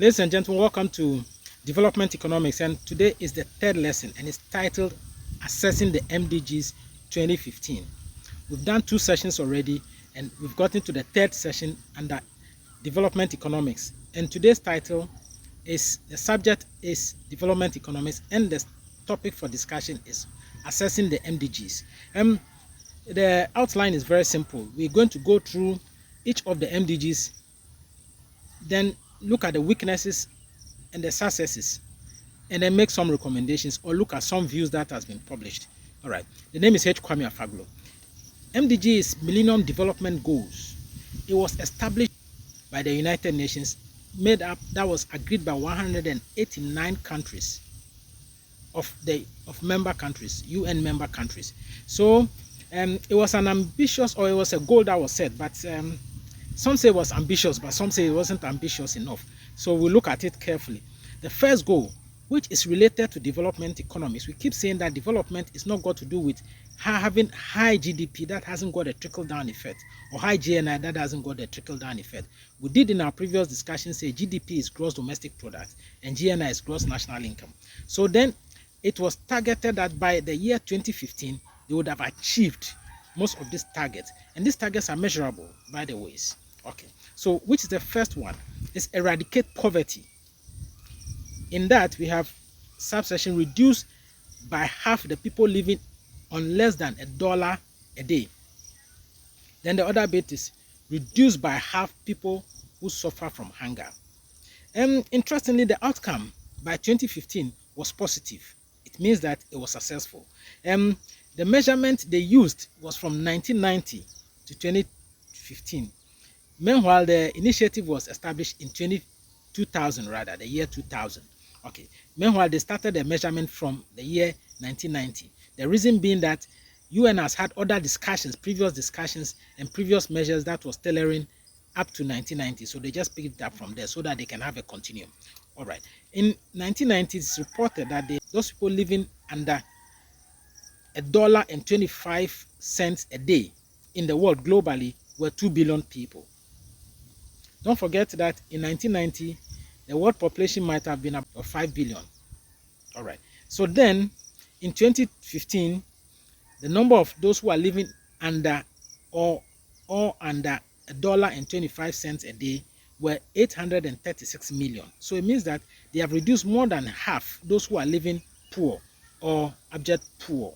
Ladies and gentlemen, welcome to Development Economics, and today is the third lesson and it's titled Assessing the MDGs 2015. We've done two sessions already and we've gotten to the third session under Development Economics, and today's title is, the subject is Development Economics and the topic for discussion is Assessing the MDGs. The outline is very simple. We're going to go through each of the MDGs, then look at the weaknesses and the successes, and then make some recommendations or look at some views that has been published. All right. The name is H. Kwame Afaglo. MDG is Millennium Development Goals. It was established by the United Nations, made up, that was agreed by 189 countries of member countries, UN member countries. So it was an ambitious, or it was a goal that was set, but some say it was ambitious, but some say it wasn't ambitious enough. So we'll look at it carefully. The first goal, which is related to development economics, we keep saying that development is not got to do with having high GDP that hasn't got a trickle-down effect, or high GNI that hasn't got a trickle-down effect. We did in our previous discussion say GDP is gross domestic product and GNI is gross national income. So then it was targeted that by the year 2015, they would have achieved most of these targets. And these targets are measurable, by the ways. Okay, so which is the first one? Is eradicate poverty. In that, we have subsection reduce by half the people living on less than $1 a day. Then the other bit is reduce by half people who suffer from hunger. Interestingly, the outcome by 2015 was positive. It means that it was successful. The measurement they used was from 1990 to 2015. Meanwhile, the initiative was established in 2000, rather, the year 2000. Okay. Meanwhile, they started the measurement from the year 1990. The reason being that UN has had other discussions, previous discussions, and previous measures that was tailoring up to 1990. So they just picked it up from there so that they can have a continuum. All right. In 1990, it's reported that those people living under $1.25 a day in the world globally were 2 billion people. Don't forget that in 1990, the world population might have been about 5 billion. All right. So then, in 2015, the number of those who are living under or under $1.25 a day were 836 million. So it means that they have reduced more than half those who are living poor or abject poor.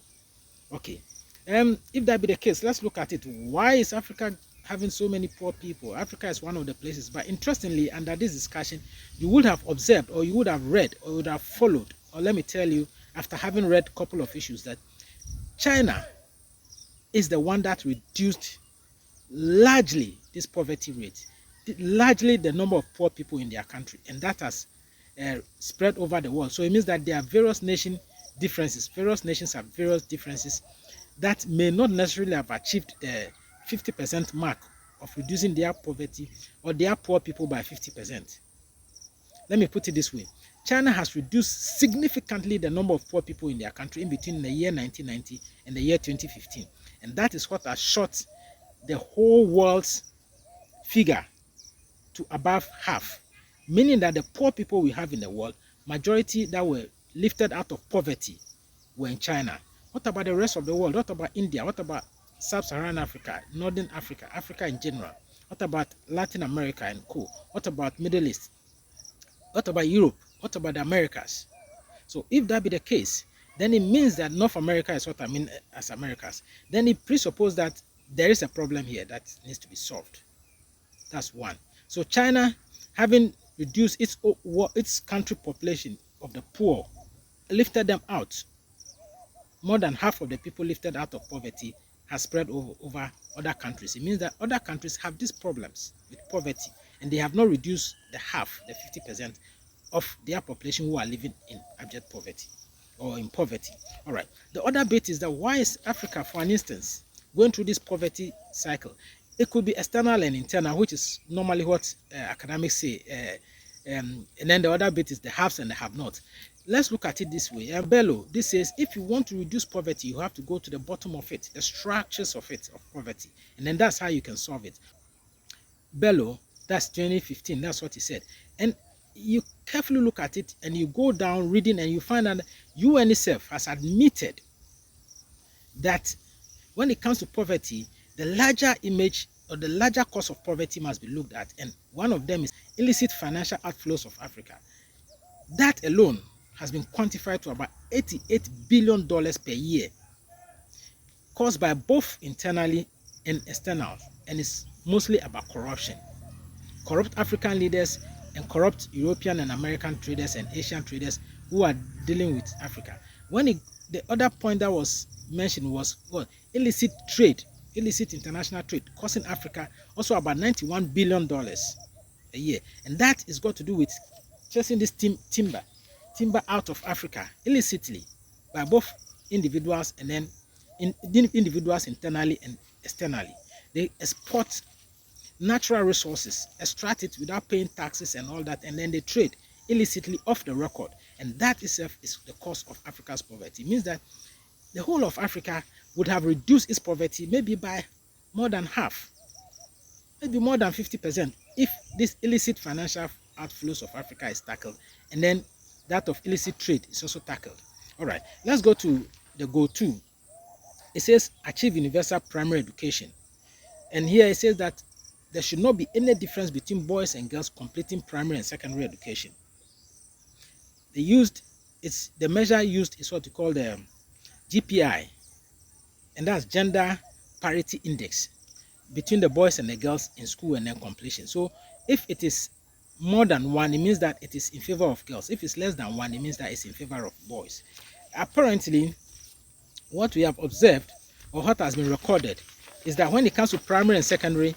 Okay. If that be the case, let's look at it. Why is Africa having so many poor people? Africa is one of the places. But interestingly, under this discussion, you would have observed, or you would have read, or you would have followed, or let me tell you, after having read a couple of issues, that China is the one that reduced largely this poverty rate, largely the number of poor people in their country, and that has spread over the world. So it means that there are various nation differences. Various nations have various differences that may not necessarily have achieved the 50% mark of reducing their poverty or their poor people by 50%. Let me put it this way. China has reduced significantly the number of poor people in their country in between the year 1990 and the year 2015. And that is what has shot the whole world's figure to above half. Meaning that the poor people we have in the world, majority that were lifted out of poverty were in China. What about the rest of the world? What about India? What about Sub-Saharan Africa, Northern Africa, Africa in general? What about Latin America and co? What about Middle East? What about Europe? What about the Americas? So if that be the case, then it means that North America is what I mean as Americas. Then it presupposes that there is a problem here that needs to be solved. That's one. So China, having reduced its country population of the poor, lifted them out. More than half of the people lifted out of poverty has spread over other countries. It means that other countries have these problems with poverty, and they have not reduced the half, the 50% of their population who are living in abject poverty or in poverty. All right. The other bit is that why is Africa, for an instance, going through this poverty cycle? It could be external and internal, which is normally what academics say. And then the other bit is the haves and the have-not. Let's look at it this way. Bello, this says if you want to reduce poverty, you have to go to the bottom of it, the structures of it, of poverty, and then that's how you can solve it. Bello, that's 2015, that's what he said. And you carefully look at it and you go down reading and you find that UN itself has admitted that when it comes to poverty, the larger image or the larger cause of poverty must be looked at, and one of them is illicit financial outflows of Africa. That alone has been quantified to about $88 billion per year, caused by both internally and external, and it's mostly about corruption. Corrupt African leaders and corrupt European and American traders and Asian traders who are dealing with Africa. The other point that was mentioned was what? Illicit trade, illicit international trade, costing Africa also about $91 billion a year. And that is got to do with chasing this timber out of Africa illicitly by both individuals and then individuals internally and externally. They export natural resources, extract it without paying taxes and all that, and then they trade illicitly off the record. And that itself is the cause of Africa's poverty. It means that the whole of Africa would have reduced its poverty maybe by more than half, maybe more than 50%, if this illicit financial outflows of Africa is tackled, and then that of illicit trade is also tackled. All right, let's go to the goal 2. It says achieve universal primary education. And here it says that there should not be any difference between boys and girls completing primary and secondary education. The measure used is what we call the GPI, and that's gender parity index between the boys and the girls in school and then completion. So if it is more than 1, it means that it is in favor of girls. If it's less than 1, it means that it's in favor of boys. Apparently, what we have observed, or what has been recorded, is that when it comes to primary and secondary,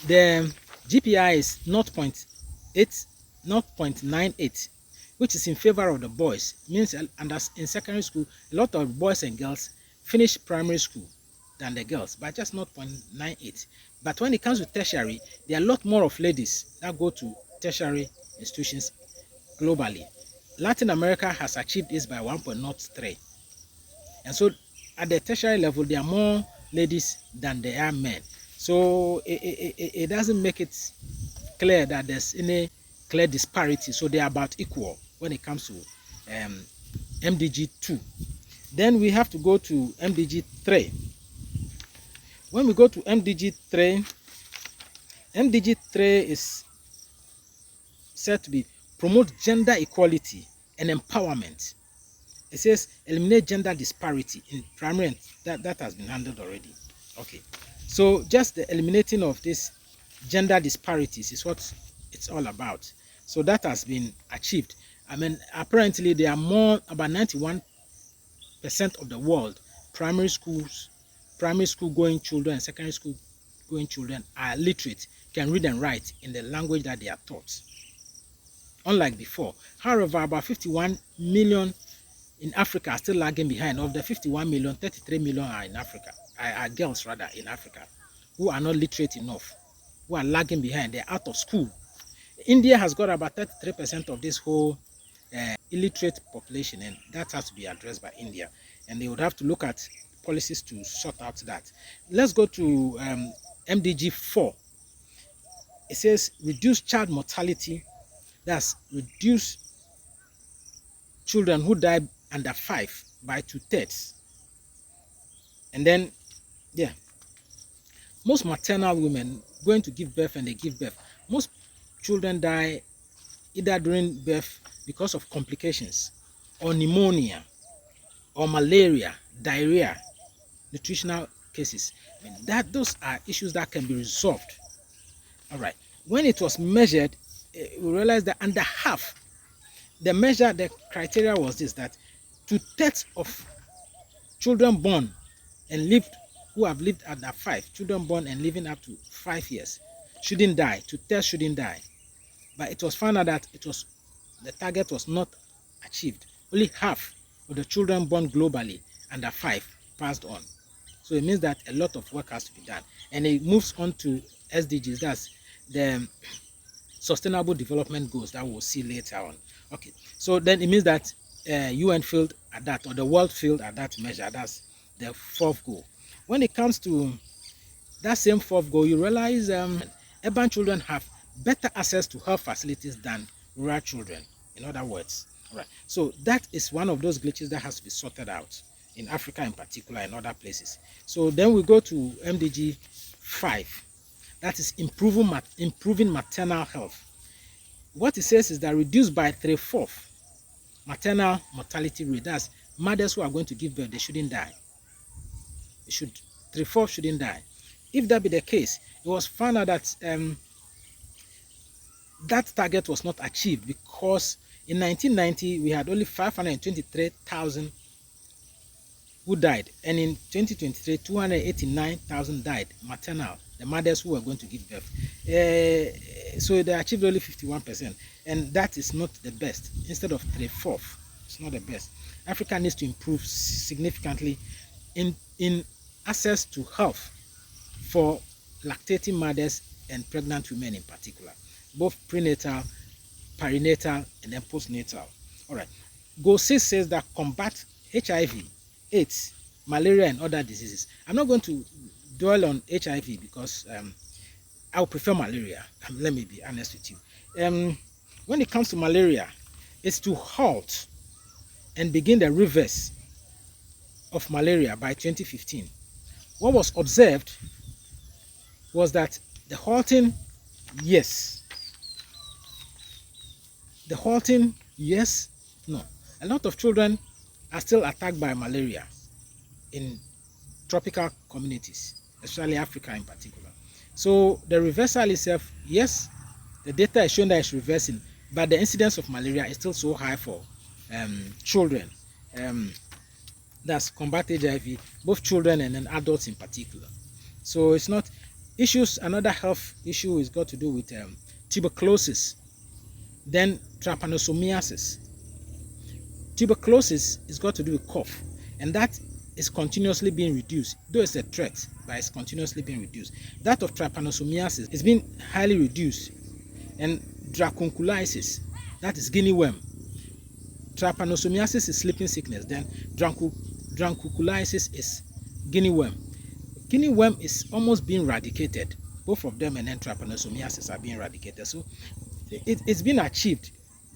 the GPI is 0.98, which is in favor of the boys. It means, and in secondary school, a lot of boys and girls finish primary school than the girls, but just 0.98. But when it comes to tertiary, there are a lot more of ladies that go to tertiary institutions globally. Latin America has achieved this by 1.03. And so at the tertiary level, there are more ladies than there are men. So it doesn't make it clear that there's any clear disparity. So they are about equal when it comes to MDG 2. Then we have to go to MDG 3. When we go to MDG 3, MDG 3 is said to be promote gender equality and empowerment. It says eliminate gender disparity in primary, and that has been handled already. Okay, so just the eliminating of this gender disparities is what it's all about. So that has been achieved. I mean, apparently there are more, about 91% of the world primary school going children and secondary school going children are literate, can read and write in the language that they are taught, unlike before. However, about 51 million in Africa are still lagging behind. Of the 51 million, 33 million are in Africa, are girls rather, in Africa, who are not literate enough, who are lagging behind. They're out of school. India has got about 33% of this whole illiterate population, and that has to be addressed by India, and they would have to look at policies to sort out that. Let's go to MDG 4. It says reduce child mortality. That's reduce children who die under 5 by 2/3. And then, yeah, most maternal women going to give birth and they give birth, most children die either during birth because of complications, or pneumonia, or malaria, diarrhea, nutritional cases. I mean, those are issues that can be resolved. All right, when it was measured, we realized that under half, the criteria was this, that 2/3 of children born and lived, who have lived under 5, children born and living up to 5 years, shouldn't die. 2/3 shouldn't die. But it was found out that the target was not achieved. Only half of the children born globally under 5 passed on. So it means that a lot of work has to be done. And it moves on to SDGs, that's the Sustainable Development Goals that we'll see later on. Okay, so then it means that UN failed at that, or the world failed at that measure. That's the 4th goal. When it comes to that same 4th goal, you realize urban children have better access to health facilities than rural children, in other words. All right. So that is one of those glitches that has to be sorted out in Africa in particular and other places. So then we go to MDG 5. That is improving maternal health. What it says is that reduce by 3/4 maternal mortality rate. That's mothers who are going to give birth, they shouldn't die. They should 3/4 shouldn't die. If that be the case, it was found out that that target was not achieved because in 1990 we had only 523,000 who died, and in 2023 289,000 died maternal, the mothers who were going to give birth. So they achieved only 51%, and that is not the best. Instead of 3/4, it's not the best. Africa needs to improve significantly in access to health for lactating mothers and pregnant women in particular, both prenatal, perinatal, and then postnatal. All right. Goal 6 says that combat HIV, AIDS, malaria, and other diseases. I'm not going to dwell on HIV because I would prefer malaria. Let me be honest with you. When it comes to malaria, it's to halt and begin the reverse of malaria by 2015. What was observed was that the halting, yes. The halting, yes, no. A lot of children are still attacked by malaria in tropical communities, especially Africa in particular. So the reversal itself, yes, the data is showing that it's reversing, but the incidence of malaria is still so high for children. That's combat HIV, both children and then adults in particular. So it's not issues. Another health issue is got to do with tuberculosis, then trypanosomiasis. Tuberculosis is got to do with cough, and that is continuously being reduced, though it's a threat, but it's continuously being reduced. That of trypanosomiasis is being highly reduced, and dracunculitis, that is guinea worm. Trypanosomiasis is sleeping sickness, then dracunculitis is guinea worm. Guinea worm is almost being eradicated, both of them, and then trypanosomiasis are being eradicated. So it's been achieved.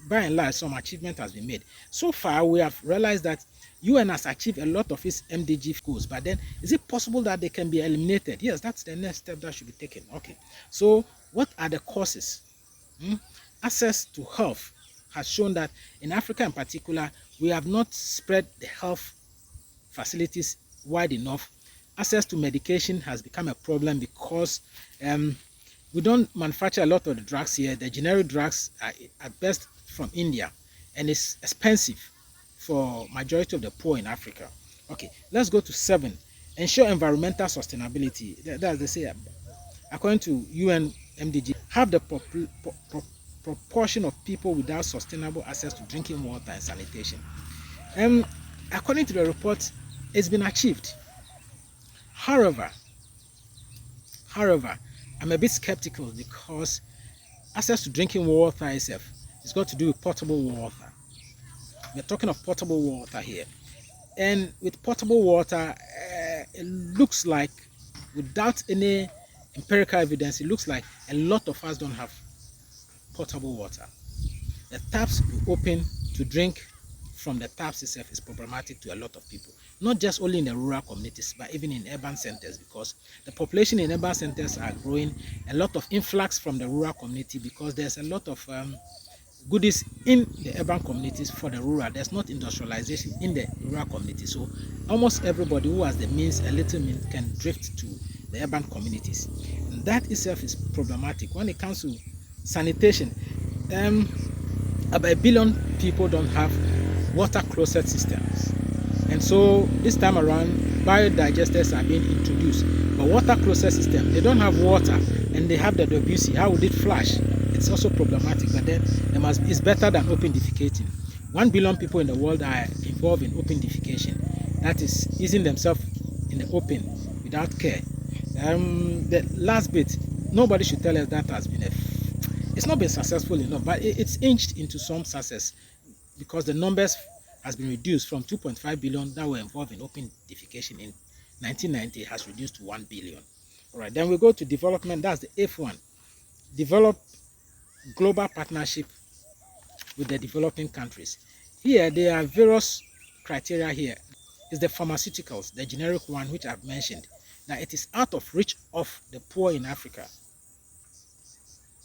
By and large, some achievement has been made. So far, we have realized that UN has achieved a lot of its MDG goals, but then is it possible that they can be eliminated? Yes, that's the next step that should be taken. Okay, so what are the causes? Access to health has shown that in Africa in particular, we have not spread the health facilities wide enough. Access to medication has become a problem because we don't manufacture a lot of the drugs here. The generic drugs are at best from India, and it's expensive for majority of the poor in Africa. Okay, let's go to 7. Ensure environmental sustainability. That's they say, according to UN MDG, have the proportion of people without sustainable access to drinking water and sanitation. According to the report, it's been achieved. However, I'm a bit skeptical because access to drinking water itself is got to do with potable water. We're talking of potable water here, and with potable water, it looks like, without any empirical evidence, it looks like a lot of us don't have potable water. The taps we open to drink from the taps itself is problematic to a lot of people, not just only in the rural communities, but even in urban centers, because the population in urban centers are growing. A lot of influx from the rural community because there's a lot of goodies in the urban communities for the rural. There's not industrialization in the rural community, so almost everybody who has the means, a little means, can drift to the urban communities, and that itself is problematic. When it comes to sanitation, about 1 billion people don't have water closet systems, and so this time around biodigesters are being introduced, but water closet system, they don't have water and they have the WC. How would it flush? It's also problematic, but then it's better than open defecating. 1 billion people in the world are involved in open defecation, that is using themselves in the open without care. The last bit, nobody should tell us that has been it's not been successful enough, but it's inched into some success because the numbers has been reduced from 2.5 billion that were involved in open defecation in 1990 has reduced to 1 billion. All right, then we go to development. That's the 8th one. Develop global partnership with the developing countries. Here, there are various criteria here. It's the pharmaceuticals, the generic one which I've mentioned, that it is out of reach of the poor in Africa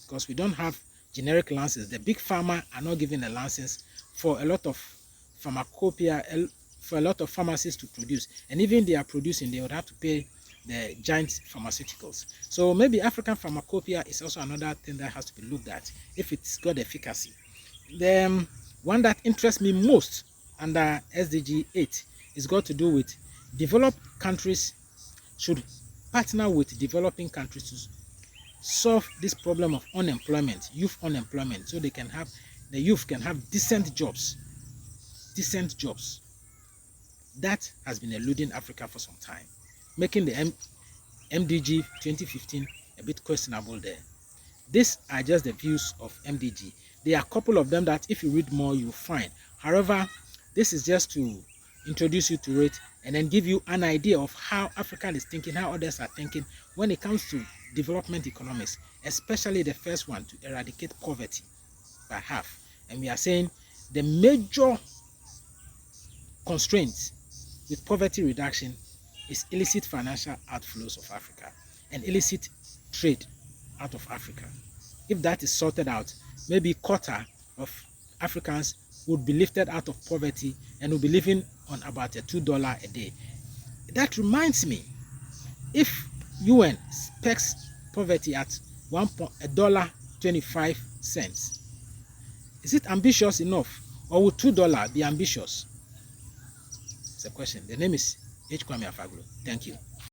because we don't have generic licenses. The big pharma are not giving a license for a lot of pharmacopoeia, for a lot of pharmacies to produce, and even they are producing, they would have to pay the giant pharmaceuticals. So maybe African pharmacopoeia is also another thing that has to be looked at if it's got efficacy. The one that interests me most under SDG 8 is got to do with developed countries should partner with developing countries to solve this problem of unemployment, youth unemployment, so the youth can have decent jobs. That has been eluding Africa for some time, making the MDG 2015 a bit questionable there. These are just the views of MDG. There are a couple of them that if you read more, you'll find. However, this is just to introduce you to it and then give you an idea of how Africa is thinking, how others are thinking when it comes to development economics, especially the first one, to eradicate poverty by half. And we are saying the major constraints with poverty reduction is illicit financial outflows of Africa and illicit trade out of Africa. If that is sorted out, maybe a quarter of Africans would be lifted out of poverty and will be living on about $2 a day. That reminds me, if UN specs poverty at $1.25, is it ambitious enough, or would $2 be ambitious? It's a question. The name is H. Kwame Afaglu. Thank you.